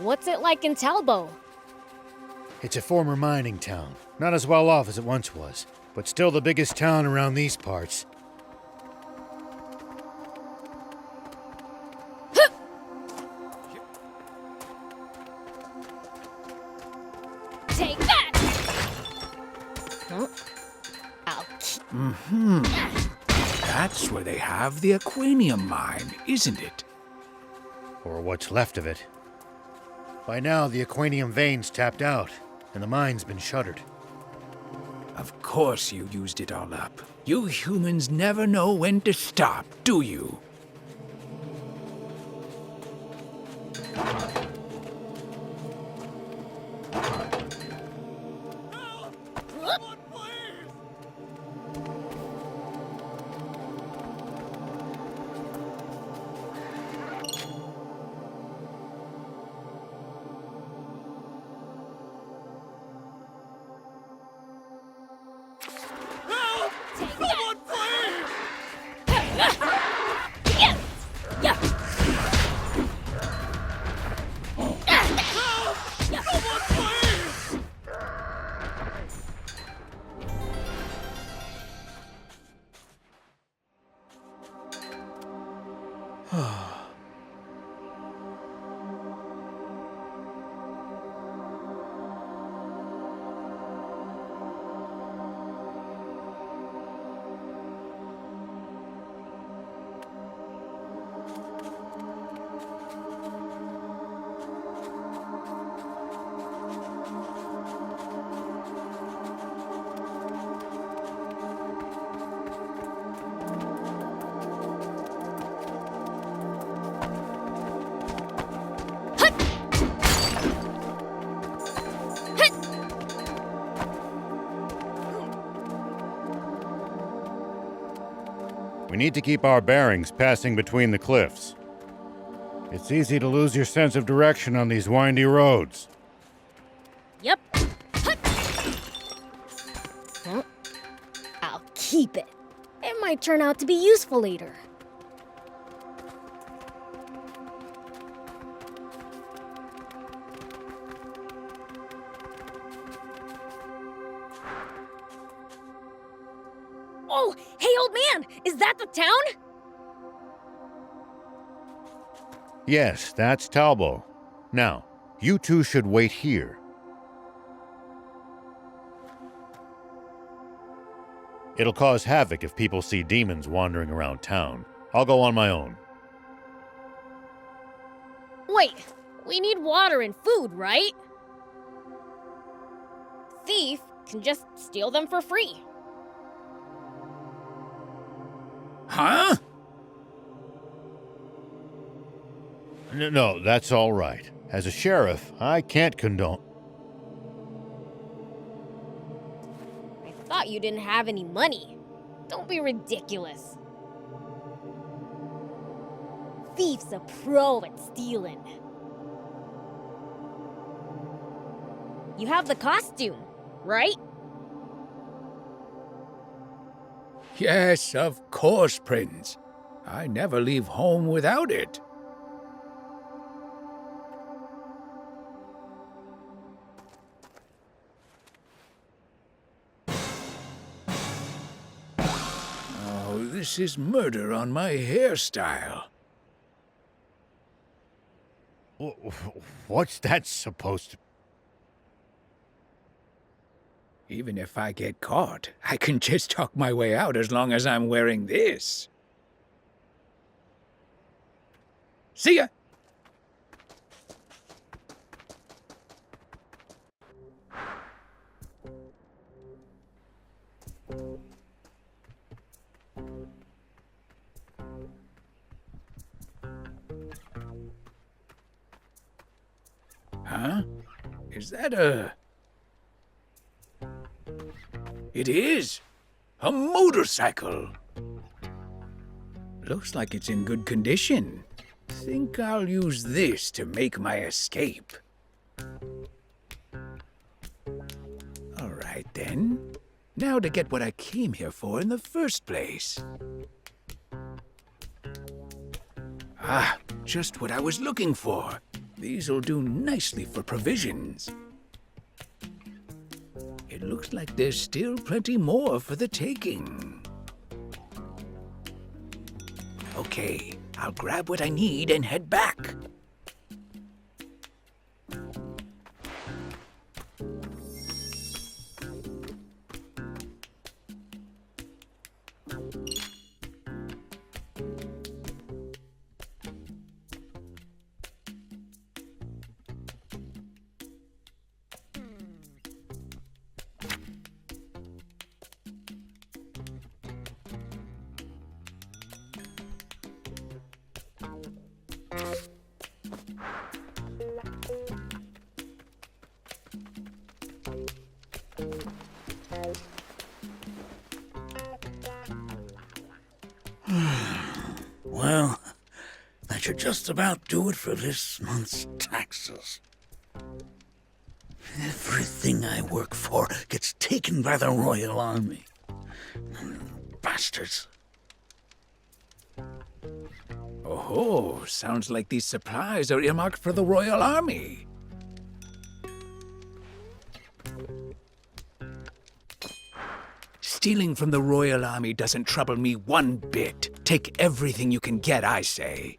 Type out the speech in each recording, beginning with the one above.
What's it like in Talbot? It's a former mining town. Not as well off as it once was, but still the biggest town around these parts. Take that! Huh? I'll keep... That's where they have the Aquanium mine, isn't it? Or what's left of it. By now, the Aquanium vein's tapped out, and the mine's been shuttered. Of course you used it all up. You humans never know when to stop, do you? We need to keep our bearings passing between the cliffs. It's easy to lose your sense of direction on these windy roads. Yep. Huh? I'll keep it. It might turn out to be useful later. Oh, hey, old man! Is that the town? Yes, that's Talbot. Now, you two should wait here. It'll cause havoc if people see demons wandering around town. I'll go on my own. Wait, we need water and food, right? Thief can just steal them for free. Huh? No, that's all right. As a sheriff, I can't condone... I thought you didn't have any money. Don't be ridiculous. Thief's a pro at stealing. You have the costume, right? Yes, of course, Prince. I never leave home without it. Oh, this is murder on my hairstyle. What's that supposed to... Even if I get caught, I can just talk my way out as long as I'm wearing this. See ya! Huh? Is that a... It is! A motorcycle! Looks like it's in good condition. Think I'll use this to make my escape. All right, then. Now to get what I came here for in the first place. Ah, just what I was looking for. These'll do nicely for provisions. It looks like there's still plenty more for the taking. Okay, I'll grab what I need and head back. Well, that should just about do it for this month's taxes. Everything I work for gets taken by the Royal Army. Bastards. Oh, sounds like these supplies are earmarked for the Royal Army. Stealing from the Royal Army doesn't trouble me one bit. Take everything you can get, I say.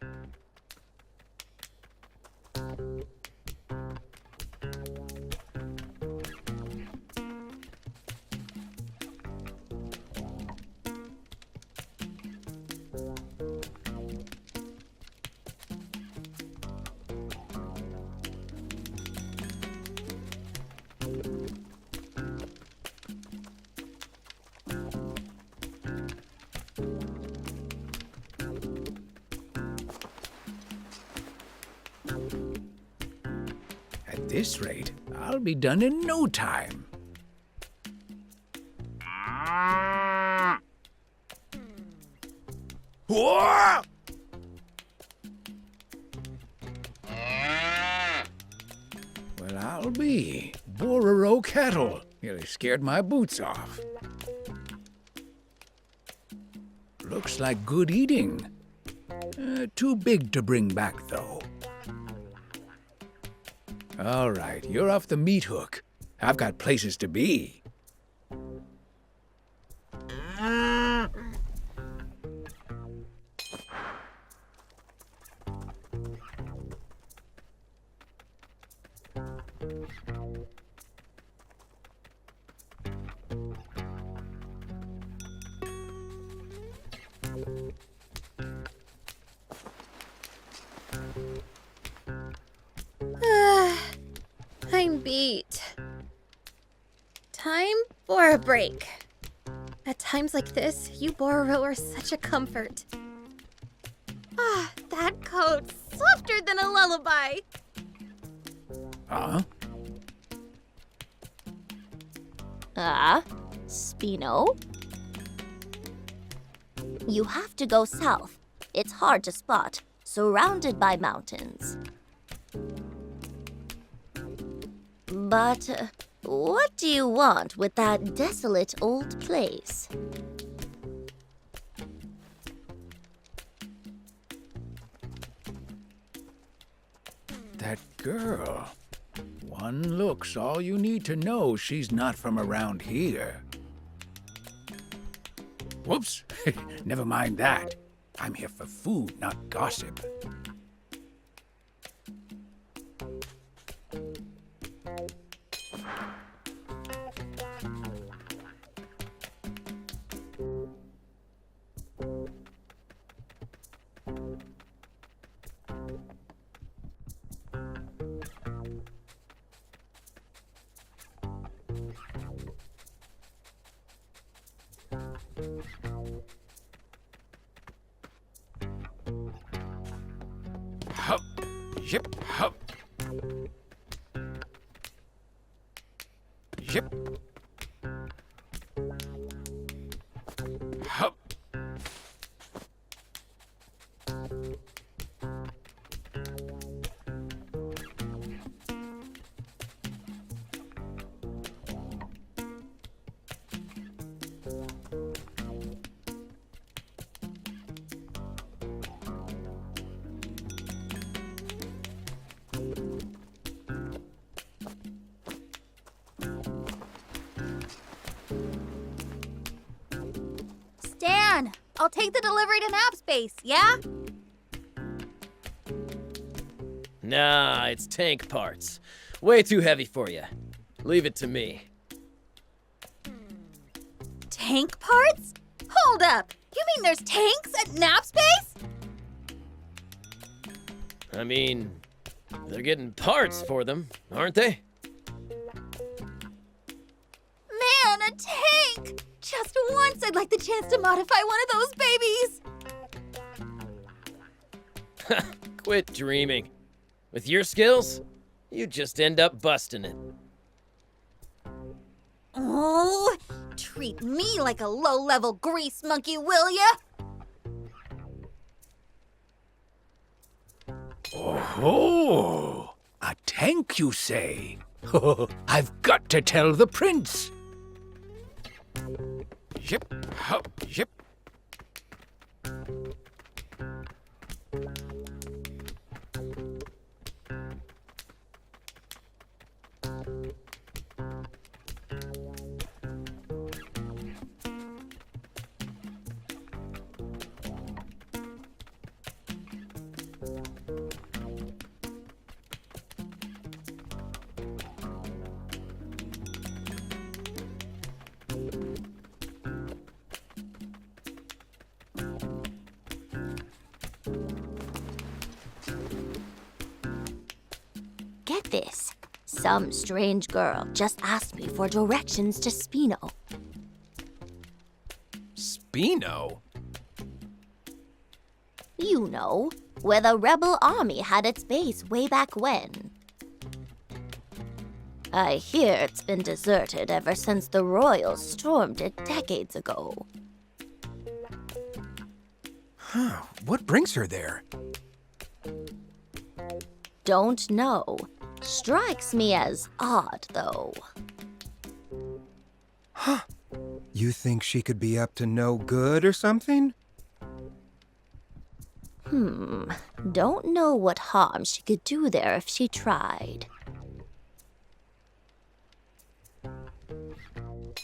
At this rate, I'll be done in no time. Whoa! Well, I'll be. Bororo cattle. Nearly scared my boots off. Looks like good eating. Too big to bring back, though. All right, you're off the meat hook. I've got places to be. I'm beat. Time for a break. At times like this, you Bororo are such a comfort. Ah, that coat's softer than a lullaby. Huh? Spino? You have to go south. It's hard to spot, surrounded by mountains. But what do you want with that desolate old place? That girl. One look's all you need to know she's not from around here. Whoops. Never mind that. I'm here for food, not gossip. Hup, yip, hup. Yip. Hup. Stan, I'll take the delivery to nap space, yeah? Nah, it's tank parts. Way too heavy for you. Leave it to me. Tank parts? Hold up! You mean there's tanks at nap space? I mean, they're getting parts for them, aren't they? Man, a tank! Just once I'd like the chance to modify one of those babies! Quit dreaming. With your skills, you just end up busting it. Oh, treat me like a low-level grease monkey, will ya? Oh, a tank, you say? I've got to tell the prince. Yip, hop, yip. Get this. Some strange girl just asked me for directions to Spino. Spino? You know, where the rebel army had its base way back when. I hear it's been deserted ever since the royals stormed it decades ago. Huh, what brings her there? Don't know. Strikes me as odd, though. You think she could be up to no good or something? Don't know what harm she could do there if she tried.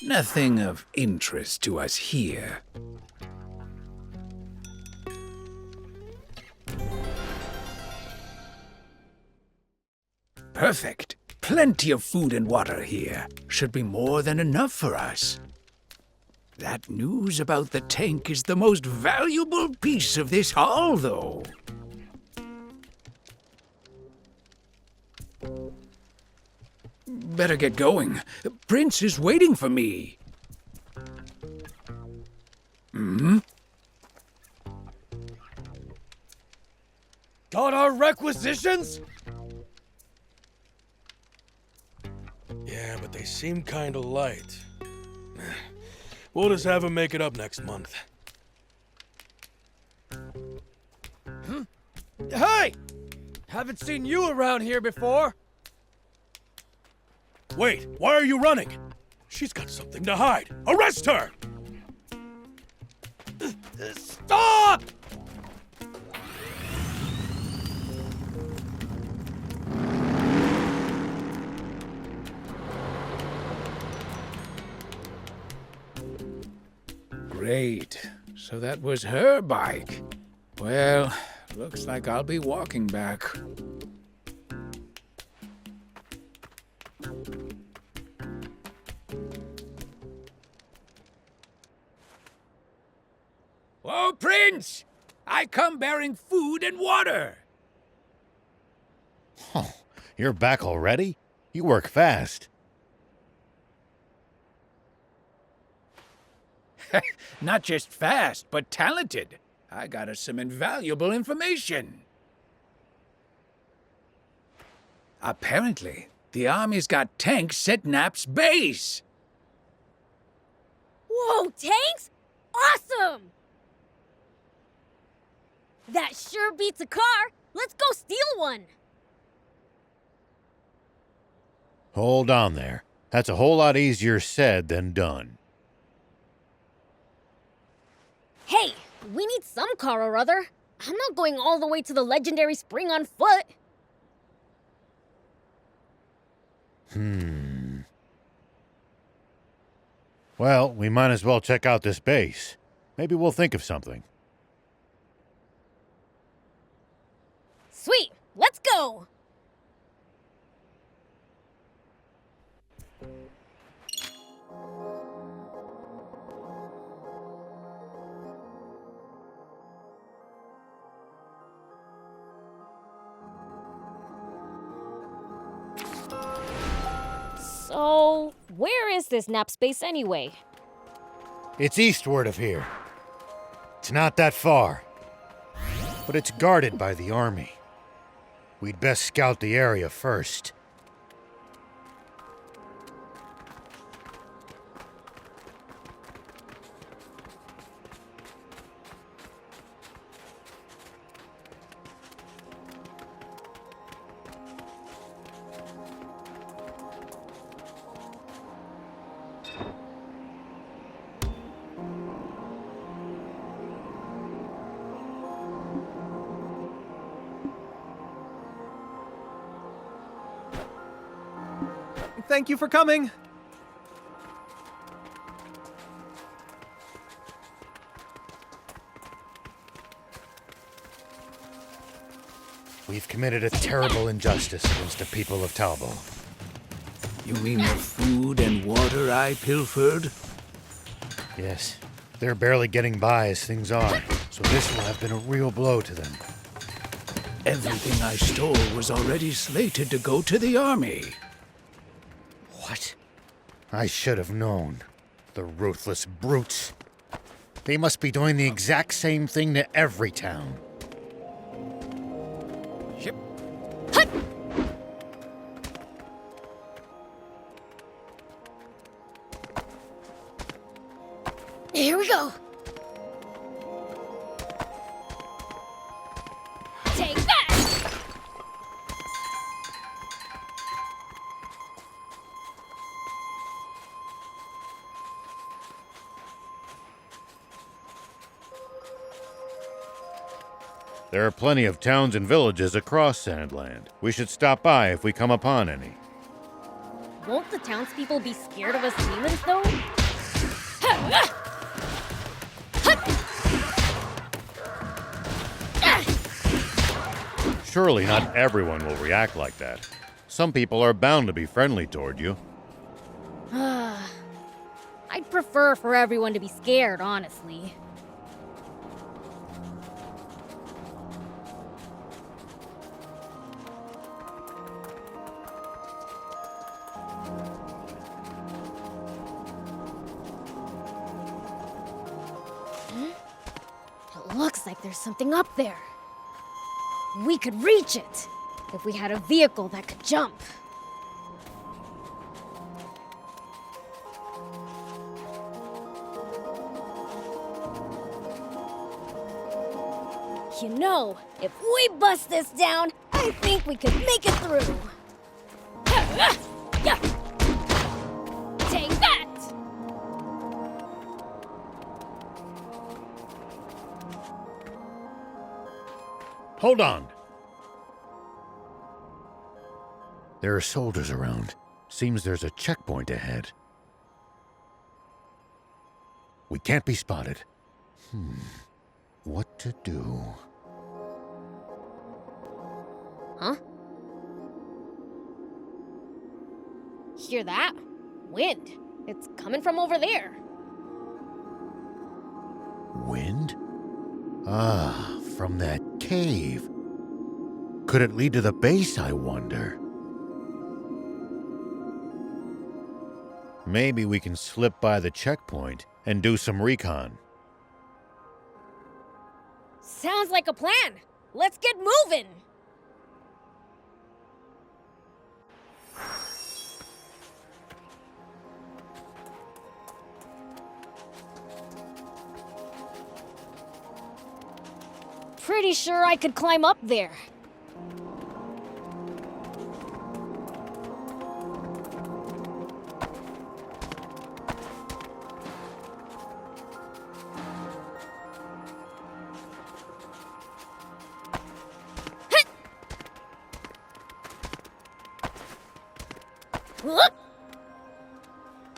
Nothing of interest to us here. Perfect. Plenty of food and water here. Should be more than enough for us. That news about the tank is the most valuable piece of this haul, though. Better get going. Prince is waiting for me. Got our requisitions? Yeah, but they seem kinda light. We'll just have him make it up next month. Hey! Haven't seen you around here before. Wait, why are you running? She's got something to hide. Arrest her! Stop! Great. So that was her bike. Well, looks like I'll be walking back. Whoa, Prince! I come bearing food and water. Oh, you're back already? You work fast. Not just fast, but talented. I got us some invaluable information. Apparently, the army's got tanks at Nap's base. Whoa, tanks? Awesome! That sure beats a car. Let's go steal one. Hold on there. That's a whole lot easier said than done. Hey, we need some car or other. I'm not going all the way to the legendary spring on foot. Well, we might as well check out this base. Maybe we'll think of something. Sweet, let's go! So, where is this nap space anyway? It's eastward of here. It's not that far. But it's guarded by the army. We'd best scout the area first. Thank you for coming. We've committed a terrible injustice against the people of Talbo. You mean the food and water I pilfered? Yes, they're barely getting by as things are, so this will have been a real blow to them. Everything I stole was already slated to go to the army. What? I should have known. The ruthless brutes. They must be doing the exact same thing to every town. Here we go! Take that! There are plenty of towns and villages across Sandland. We should stop by if we come upon any. Won't the townspeople be scared of us demons, though? Surely not everyone will react like that. Some people are bound to be friendly toward you. I'd prefer for everyone to be scared, honestly. It looks like there's something up there. We could reach it if we had a vehicle that could jump. You know, if we bust this down, I think we could make it through. Take that! Hold on! There are soldiers around. Seems there's a checkpoint ahead. We can't be spotted. What to do? Huh? Hear that? Wind. It's coming from over there. Wind? Ah, from that cave. Could it lead to the base, I wonder? Maybe we can slip by the checkpoint and do some recon. Sounds like a plan. Let's get moving. Pretty sure I could climb up there.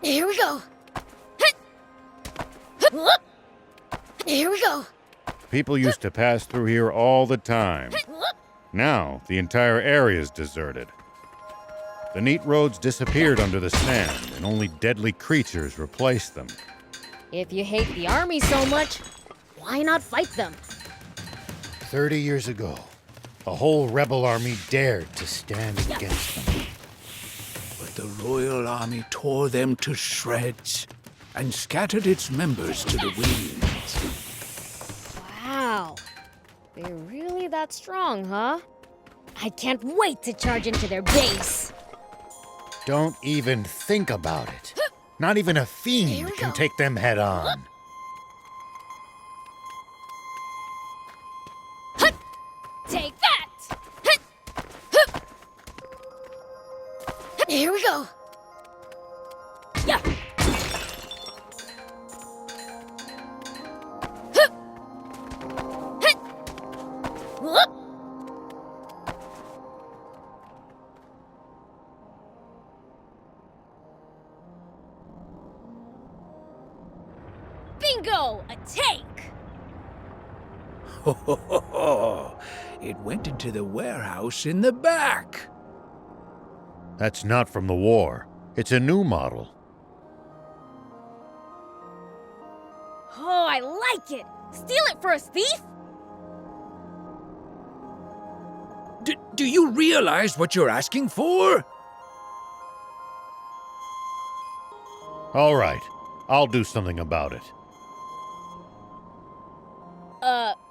Here we go. Here we go. People used to pass through here all the time. Now, the entire area is deserted. The neat roads disappeared under the sand, and only deadly creatures replaced them. If you hate the army so much, why not fight them? 30 years ago, a whole rebel army dared to stand against them. But the Royal Army tore them to shreds and scattered its members to the winds. Wow. They're really that strong, huh? I can't wait to charge into their base. Don't even think about it. Not even a fiend can take them head on. Take that! Here we go. Yeah. Bingo! A tank! Ho, ho, ho, ho. It went into the warehouse in the back. That's not from the war. It's a new model. Oh, I like it! Steal it for a thief? Do you realize what you're asking for? All right, I'll do something about it.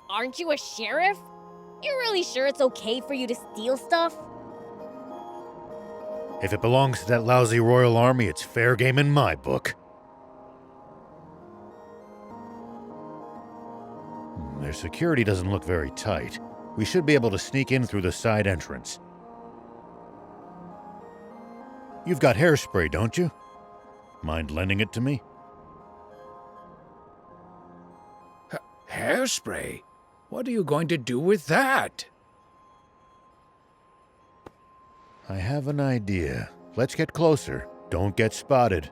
Aren't you a sheriff? You're really sure it's okay for you to steal stuff? If it belongs to that lousy Royal Army, it's fair game in my book. Their security doesn't look very tight. We should be able to sneak in through the side entrance. You've got hairspray, don't you? Mind lending it to me? Hairspray? What are you going to do with that? I have an idea. Let's get closer. Don't get spotted.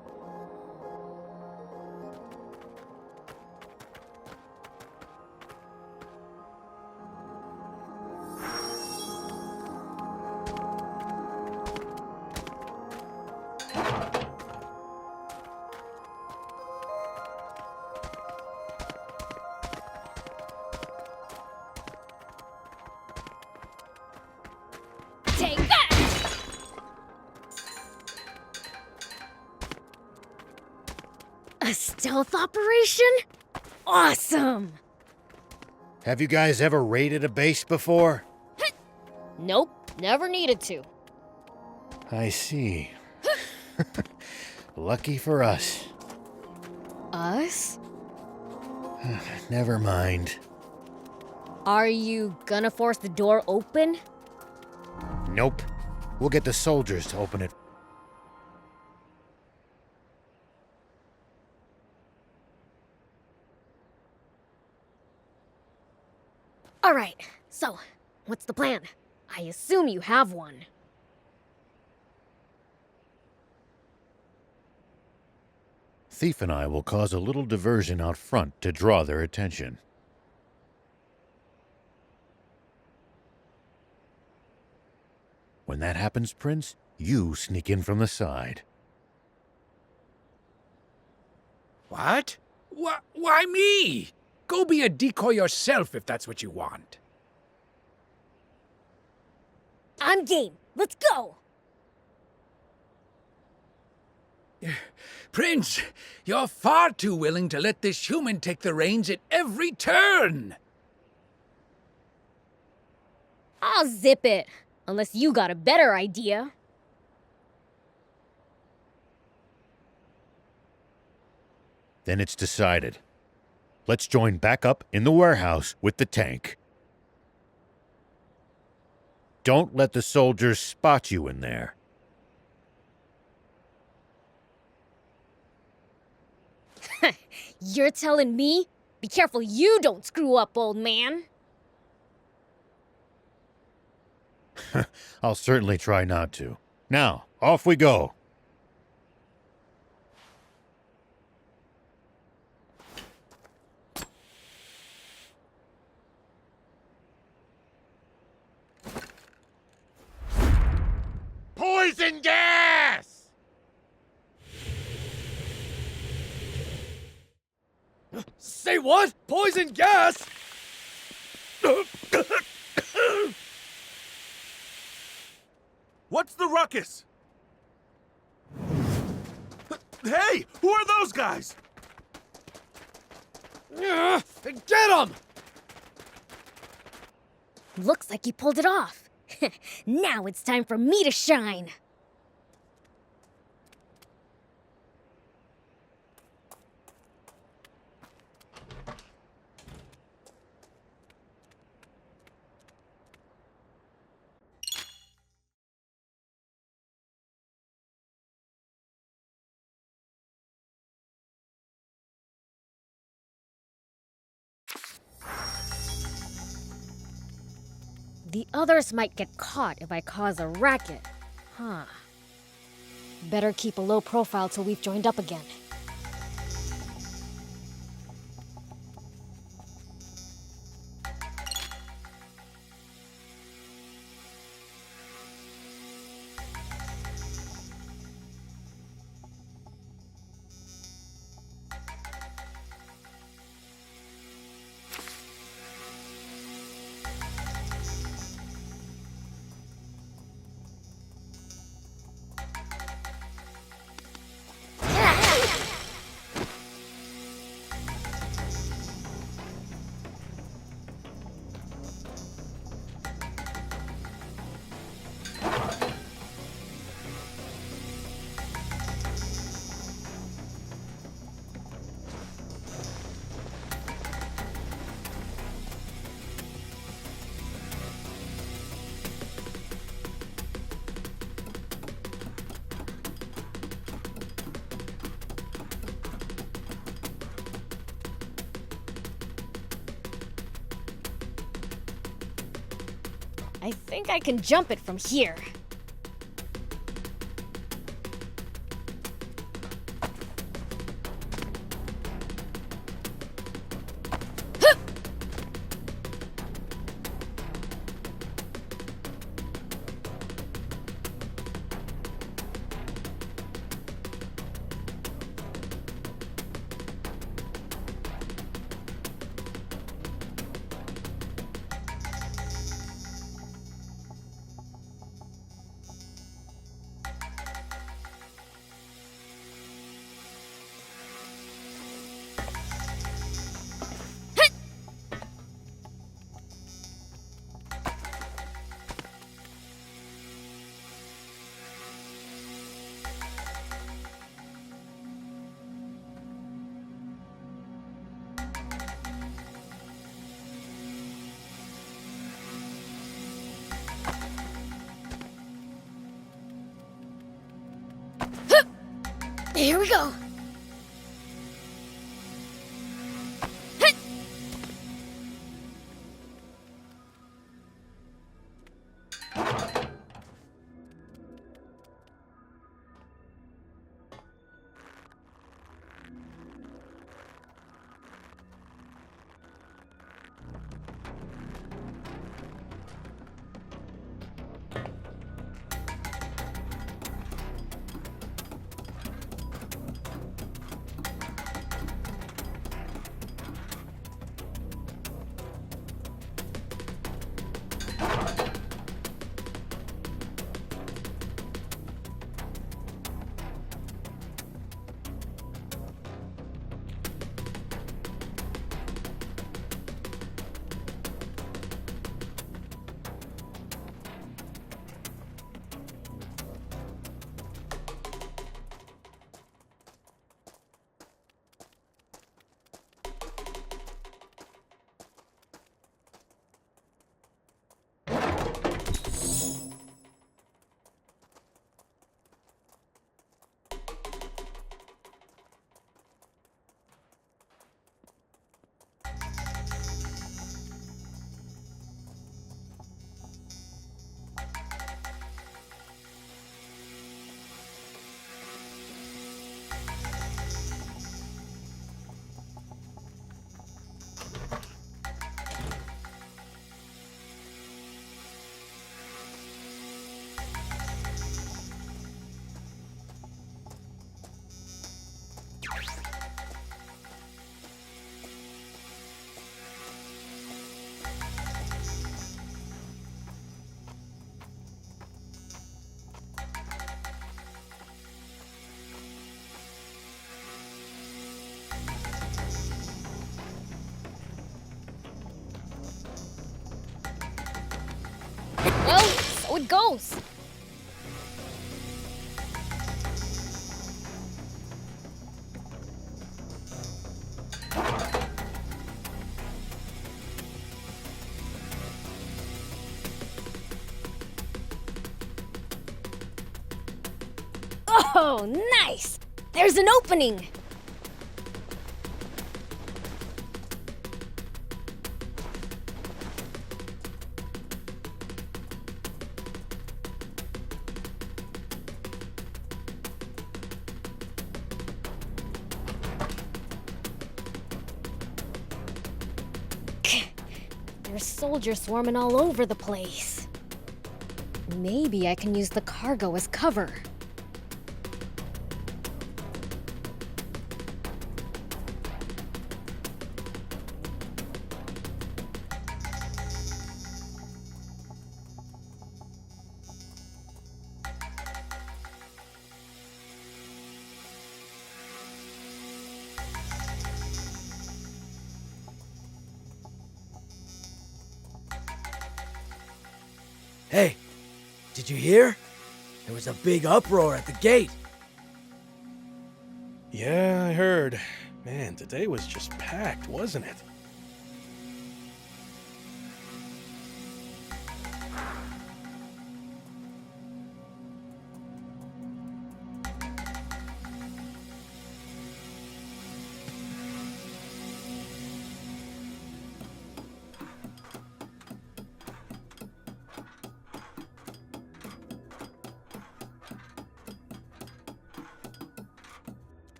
Take that! A stealth operation? Awesome! Have you guys ever raided a base before? Nope, never needed to. I see. Lucky for us. Us? Never mind. Are you gonna force the door open? Nope. We'll get the soldiers to open it. All right, so, what's the plan? I assume you have one. Thief and I will cause a little diversion out front to draw their attention. When that happens, Prince, you sneak in from the side. What? Why me? Go be a decoy yourself if that's what you want. I'm game. Let's go! Prince, you're far too willing to let this human take the reins at every turn. I'll zip it. Unless you got a better idea. Then it's decided. Let's join back up in the warehouse with the tank. Don't let the soldiers spot you in there. You're telling me? Be careful you don't screw up, old man. I'll certainly try not to. Now, off we go. Poison gas! Say what? Poison gas? What's the ruckus? Hey, who are those guys? Get him! Looks like he pulled it off. Now it's time for me to shine. The others might get caught if I cause a racket. Huh. Better keep a low profile till we've joined up again. I think I can jump it from here. Here we go. how it goes. Oh, nice! There's an opening! There's soldiers swarming all over the place. Maybe I can use the cargo as cover. Hey, did you hear? There was a big uproar at the gate. Yeah, I heard. Man, today was just packed, wasn't it?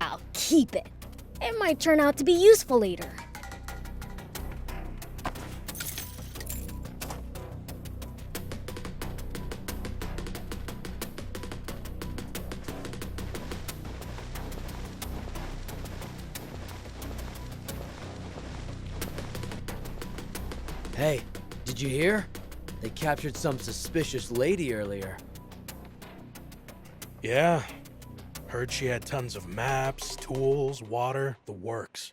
I'll keep it. It might turn out to be useful later. Hey, did you hear? They captured some suspicious lady earlier. Yeah. Heard she had tons of maps, tools, water, the works.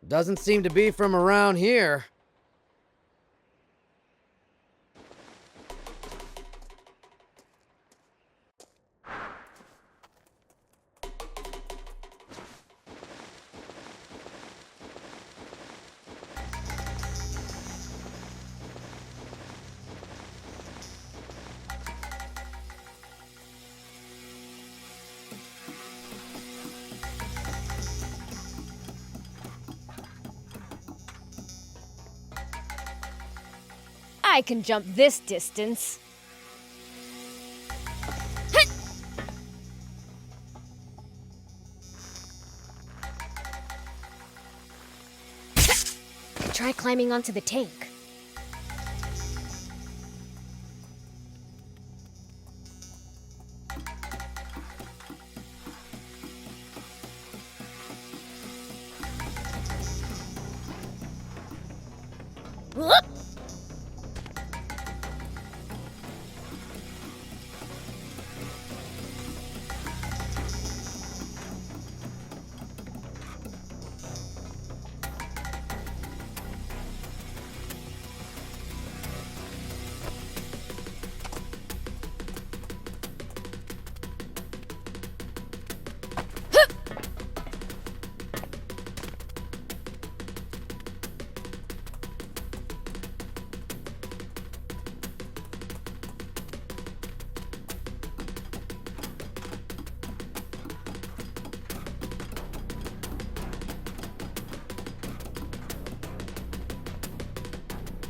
Doesn't seem to be from around here. I can jump this distance. Try climbing onto the tank. Whoop!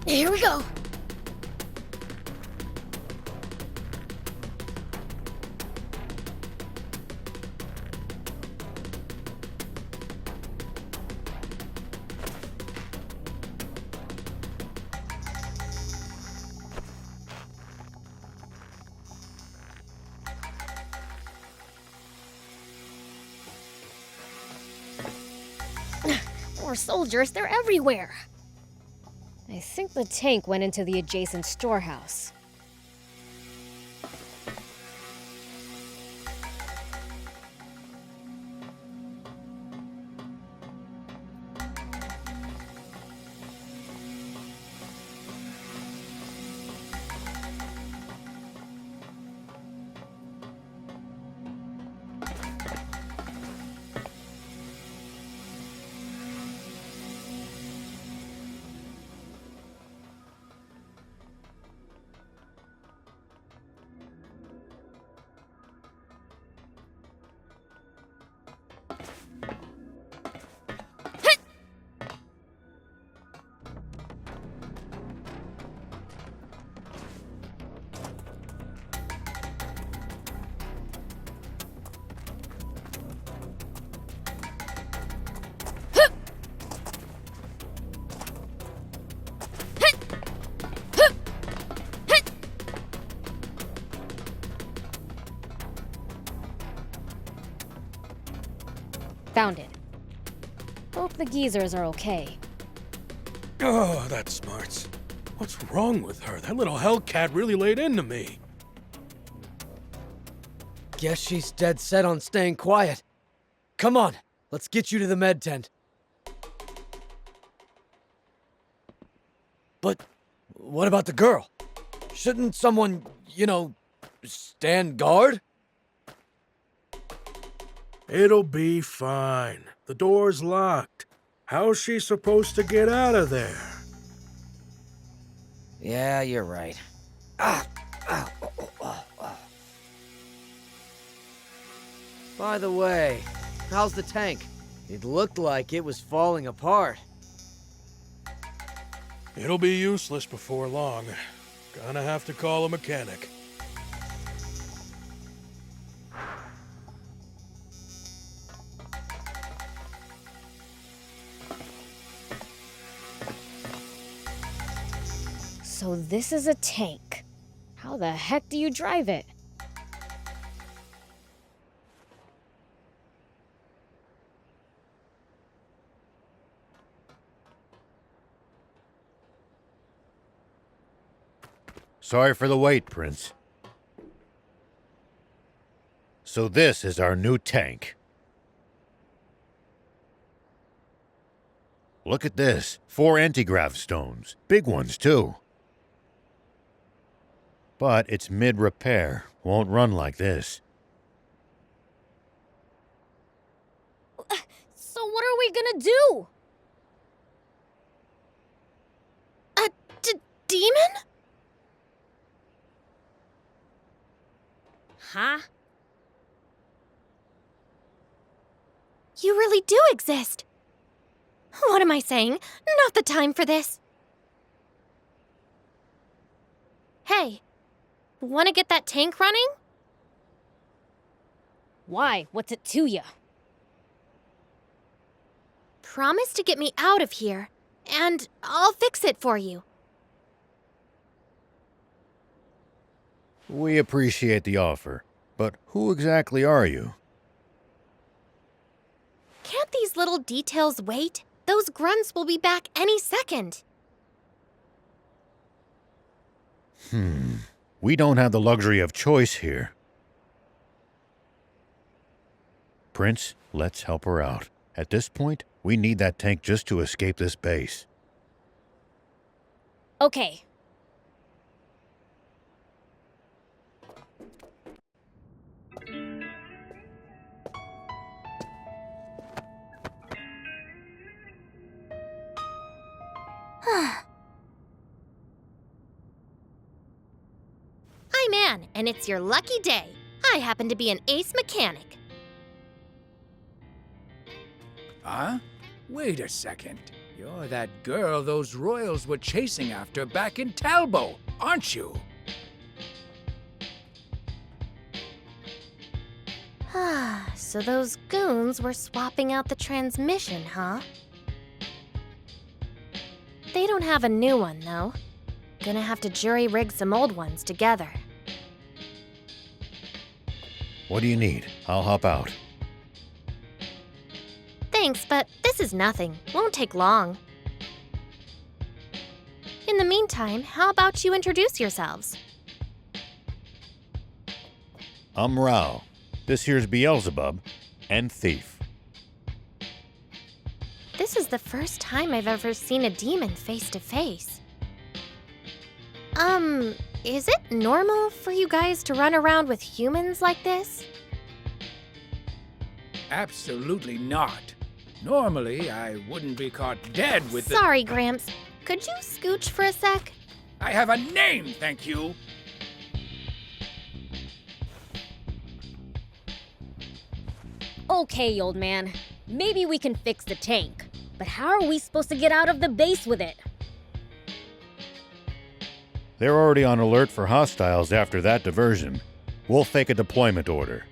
Here we go. More soldiers, they're everywhere. I think the tank went into the adjacent storehouse. Found it. Hope the geezers are okay. Oh, that's smarts. What's wrong with her? That little hellcat really laid into me. Guess she's dead set on staying quiet. Come on, let's get you to the med tent. But what about the girl? Shouldn't someone, stand guard? It'll be fine. The door's locked. How's she supposed to get out of there? Yeah, you're right. By the way, how's the tank? It looked like it was falling apart. It'll be useless before long. Gonna have to call a mechanic. So this is a tank. How the heck do you drive it? Sorry for the wait, Prince. So this is our new tank. Look at this. 4 anti-grav stones. Big ones, too. But it's mid-repair. Won't run like this. So what are we gonna do? A demon? Huh? You really do exist. What am I saying? Not the time for this. Hey, wanna get that tank running? Why? What's it to ya? Promise to get me out of here, and I'll fix it for you. We appreciate the offer, but who exactly are you? Can't these little details wait? Those grunts will be back any second. We don't have the luxury of choice here. Prince, let's help her out. At this point, we need that tank just to escape this base. Okay. I'm Anne, and it's your lucky day. I happen to be an ace mechanic. Huh? Wait a second. You're that girl those royals were chasing after back in Talbot, aren't you? So those goons were swapping out the transmission, huh? They don't have a new one, though. Gonna have to jury-rig some old ones together. What do you need? I'll hop out. Thanks, but this is nothing. Won't take long. In the meantime, how about you introduce yourselves? I'm Rao. This here's Beelzebub and Thief. This is the first time I've ever seen a demon face to face. Is it normal for you guys to run around with humans like this? Absolutely not. Normally, I wouldn't be caught dead with the— Sorry, Gramps. Could you scooch for a sec? I have a name, thank you. Okay, old man. Maybe we can fix the tank. But how are we supposed to get out of the base with it? They're already on alert for hostiles after that diversion. We'll fake a deployment order.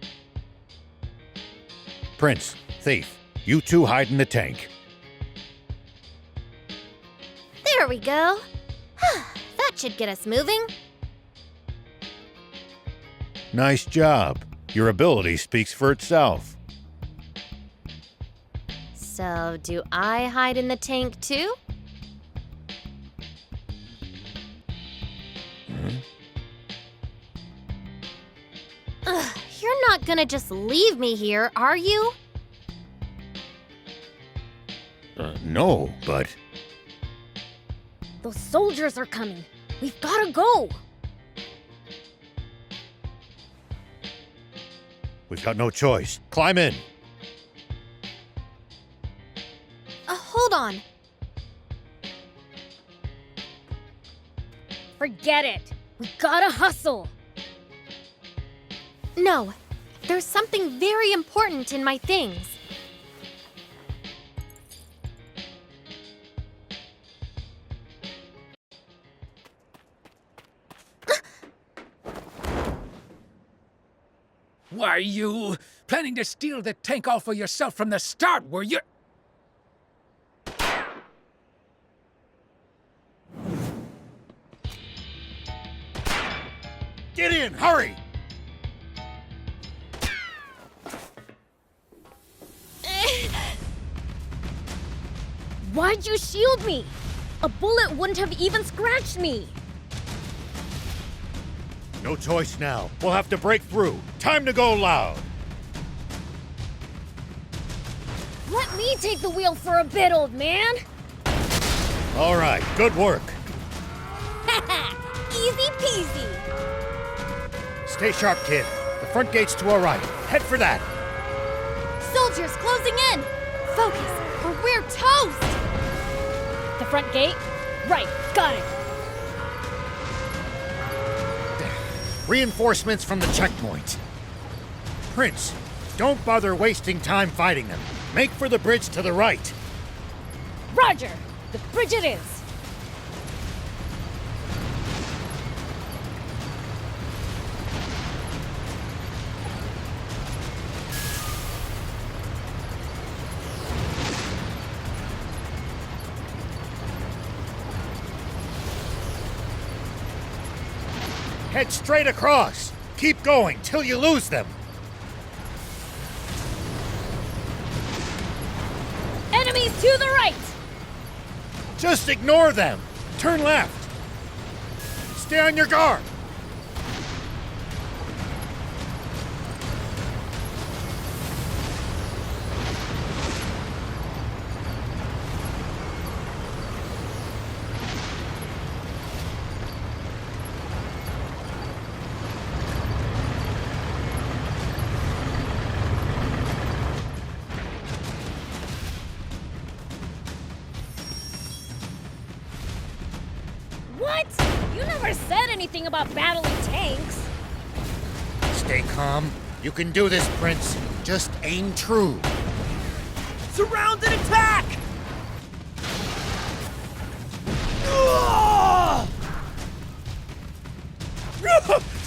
Prince, Thief, you two hide in the tank. There we go. That should get us moving. Nice job. Your ability speaks for itself. So, do I hide in the tank too? Ugh, you're not gonna just leave me here, are you? No, but Those soldiers are coming. We've gotta go. we've got no choice. Climb in. Hold on. Forget it. We gotta hustle. No, there's something very important in my things. Why, you planning to steal the tank all for yourself from the start, were you? Get in, hurry! Why'd you shield me? A bullet wouldn't have even scratched me. No choice now. We'll have to break through. Time to go loud. Let me take the wheel for a bit, old man. All right, good work. Easy peasy. Stay sharp, kid. The front gate's to our right. Head for that. Soldiers closing in! Focus, or we're toast! The front gate? Right, got it. Reinforcements from the checkpoint. Prince, don't bother wasting time fighting them. Make for the bridge to the right. Roger, the bridge it is. Head straight across. Keep going till you lose them. Enemies to the right. Just ignore them. Turn left. Stay on your guard. What? You never said anything about battling tanks. Stay calm. You can do this, Prince. Just aim true. Surround and attack!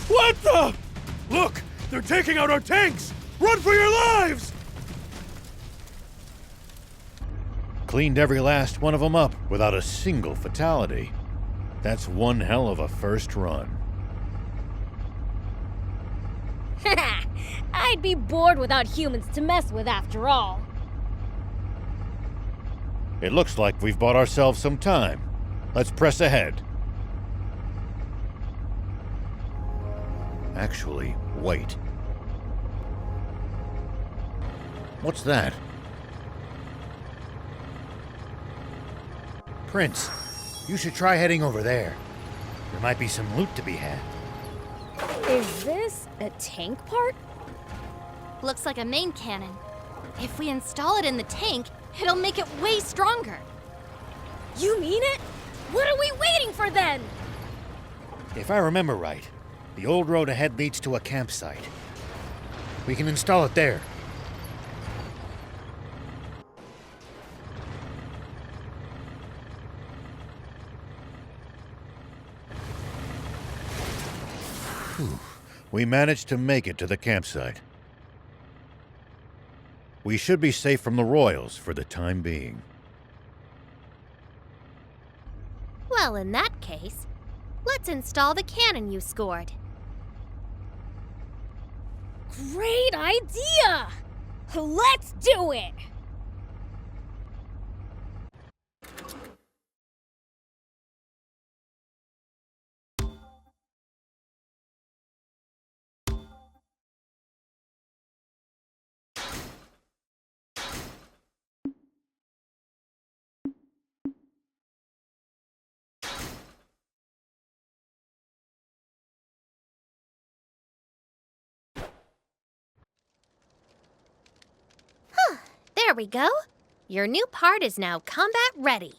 What the? Look, they're taking out our tanks! Run for your lives! Cleaned every last one of them up without a single fatality. That's one hell of a first run. I'd be bored without humans to mess with after all. It looks like we've bought ourselves some time. Let's press ahead. Actually, wait. What's that? Prince, you should try heading over there. There might be some loot to be had. Is this a tank part? Looks like a main cannon. If we install it in the tank, it'll make it way stronger. You mean it? What are we waiting for then? If I remember right, the old road ahead leads to a campsite. We can install it there. Whew. We managed to make it to the campsite. We should be safe from the Royals for the time being. Well, in that case, let's install the cannon you scored. Great idea! Let's do it! we go. Your new part is now combat ready.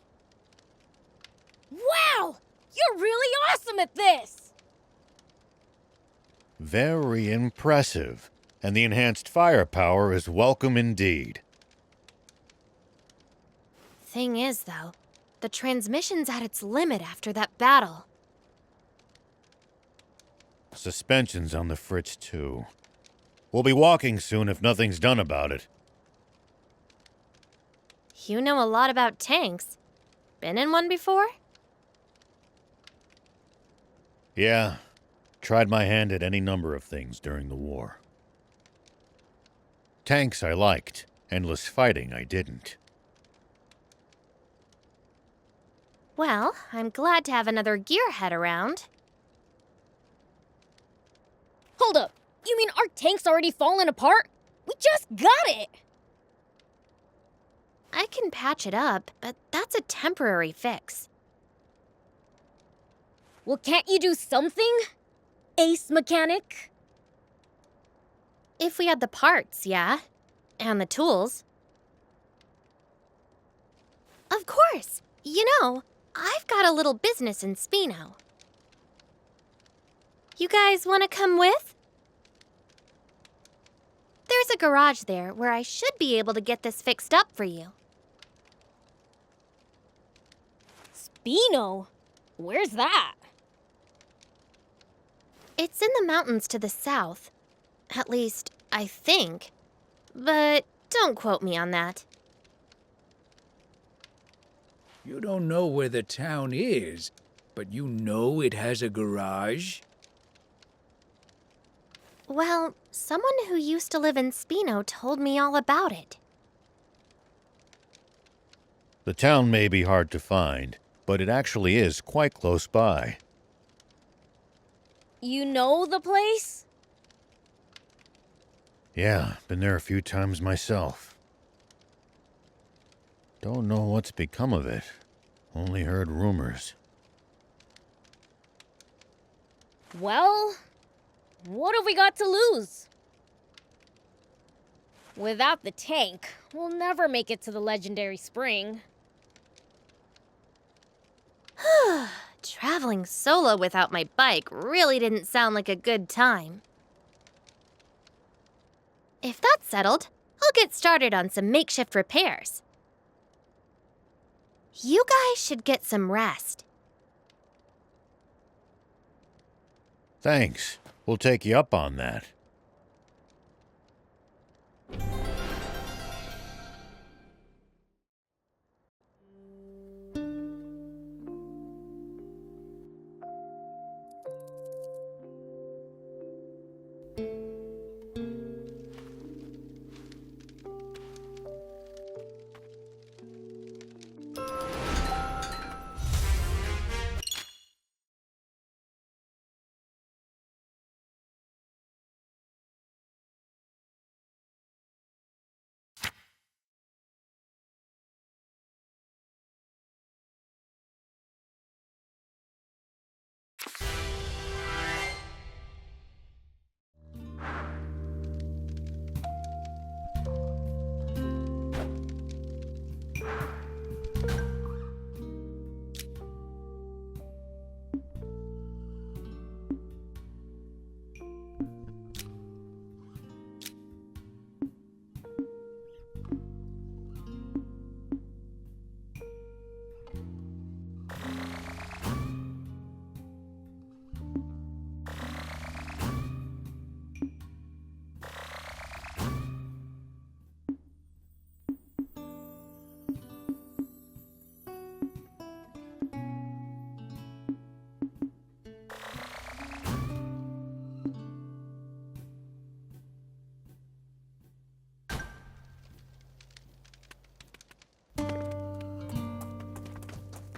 Wow! You're really awesome at this! Very impressive. And the enhanced firepower is welcome indeed. Thing is, though, the transmission's at its limit after that battle. Suspension's on the fritz, too. We'll be walking soon if nothing's done about it. You know a lot about tanks. Been in one before? Yeah. Tried my hand at any number of things during the war. Tanks I liked. Endless fighting I didn't. Well, I'm glad to have another gearhead around. Hold up! You mean our tank's already fallen apart? We just got it! I can patch it up, but that's a temporary fix. Well, can't you do something? Ace mechanic? If we had the parts, yeah. And the tools. Of course! You know, I've got a little business in Spino. You guys want to come with? There's a garage there where I should be able to get this fixed up for you. Spino? Where's that? It's in the mountains to the south. At least, I think. But don't quote me on that. You don't know where the town is, but you know it has a garage? Well, someone who used to live in Spino told me all about it. The town may be hard to find, but it actually is quite close by. You know the place? Yeah, been there a few times myself. Don't know what's become of it. Only heard rumors. Well, what have we got to lose? Without the tank, we'll never make it to the legendary spring. Traveling solo without my bike really didn't sound like a good time. If that's settled, I'll get started on some makeshift repairs. You guys should get some rest. Thanks. We'll take you up on that.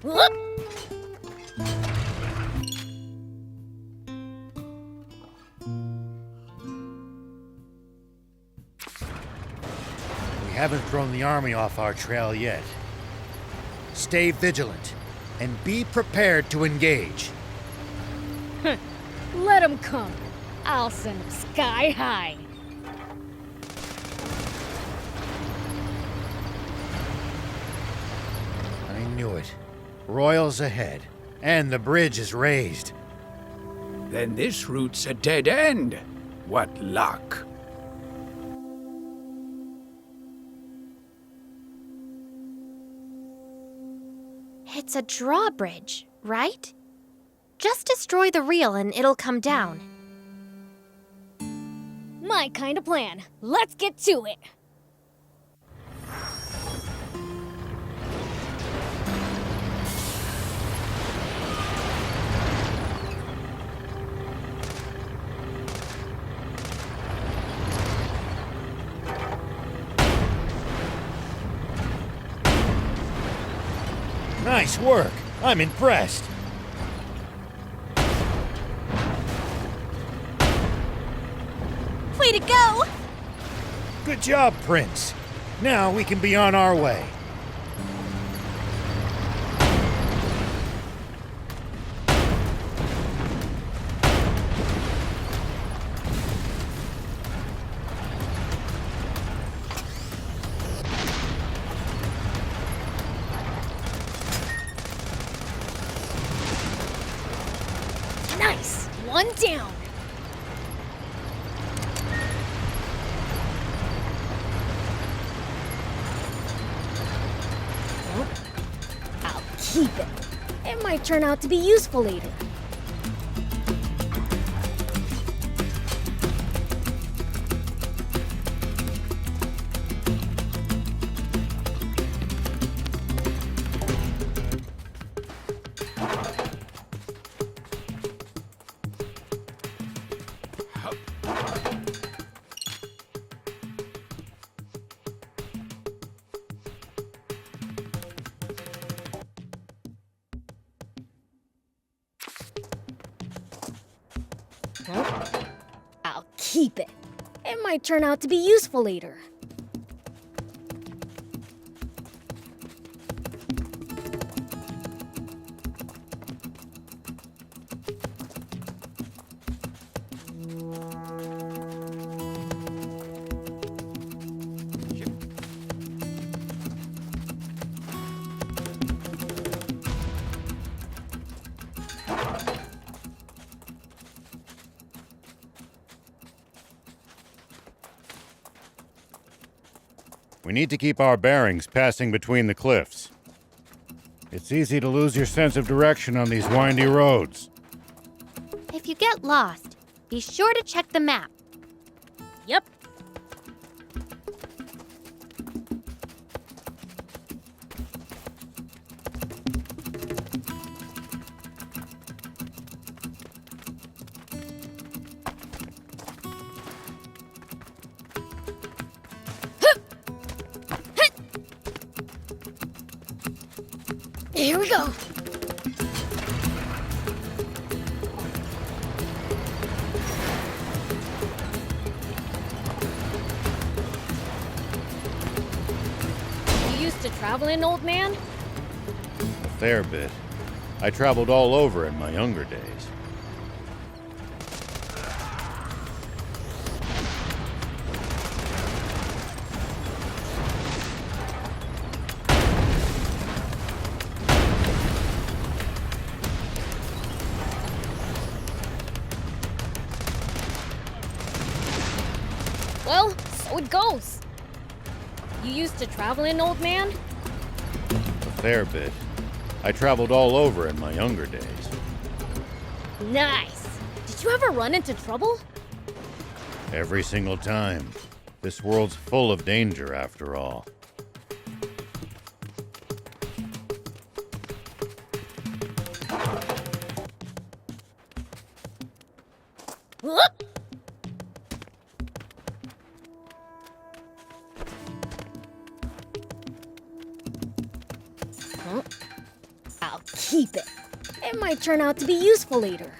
Whoop! We haven't thrown the army off our trail yet. Stay vigilant and be prepared to engage. Let 'em come. I'll send 'em sky high. knew it. Royals ahead, and the bridge is raised. Then this route's a dead end. What luck. It's a drawbridge, right? Just destroy the reel and it'll come down. My kind of plan. Let's get to it. Nice work. I'm impressed. Way to go! Good job, Prince. Now we can be on our way. Nice! One down. I'll keep it. It might turn out to be useful later. I'll keep it. It might turn out to be useful later. We need to keep our bearings passing between the cliffs. It's easy to lose your sense of direction on these windy roads. If you get lost, be sure to check the map. Yep. Here we go. You used to traveling, old man? A fair bit. I traveled all over in my younger days. Well, so it goes. You used to traveling, old man? A fair bit. I traveled all over in my younger days. Nice. Did you ever run into trouble? Every single time. This world's full of danger, after all. Whoop! Huh? I'll keep it. It might turn out to be useful later.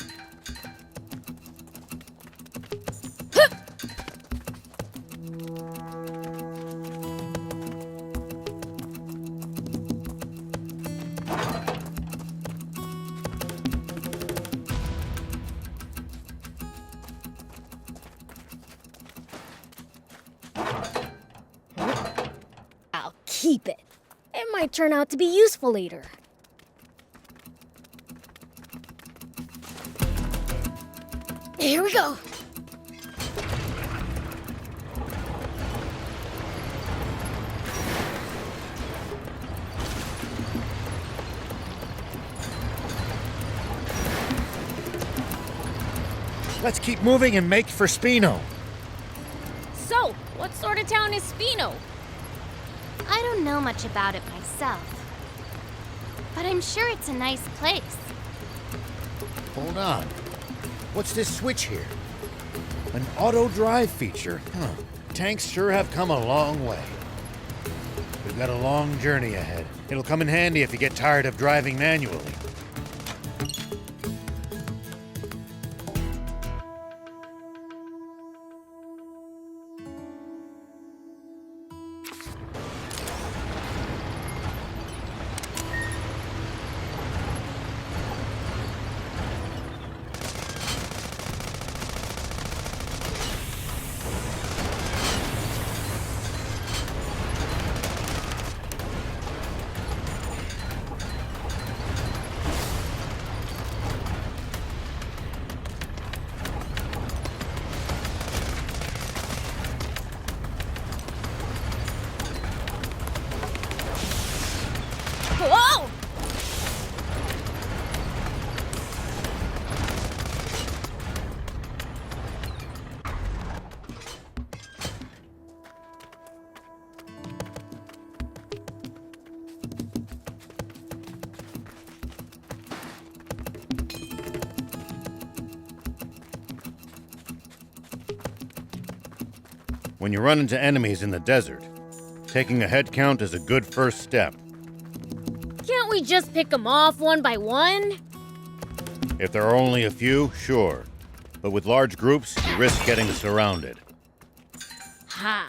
I'll keep it. It might turn out to be useful later. Here we go. Let's keep moving and make for Spino. So, what sort of town is Spino? I don't know much about it myself, but I'm sure it's a nice place. Hold on. What's this switch here? An auto drive feature? Huh. Tanks sure have come a long way. We've got a long journey ahead. It'll come in handy if you get tired of driving manually. Whoa! When you run into enemies in the desert, taking a head count is a good first step. Can't we just pick them off one by one? If there are only a few, sure. But with large groups, you risk getting surrounded. Ha!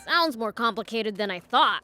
Sounds more complicated than I thought.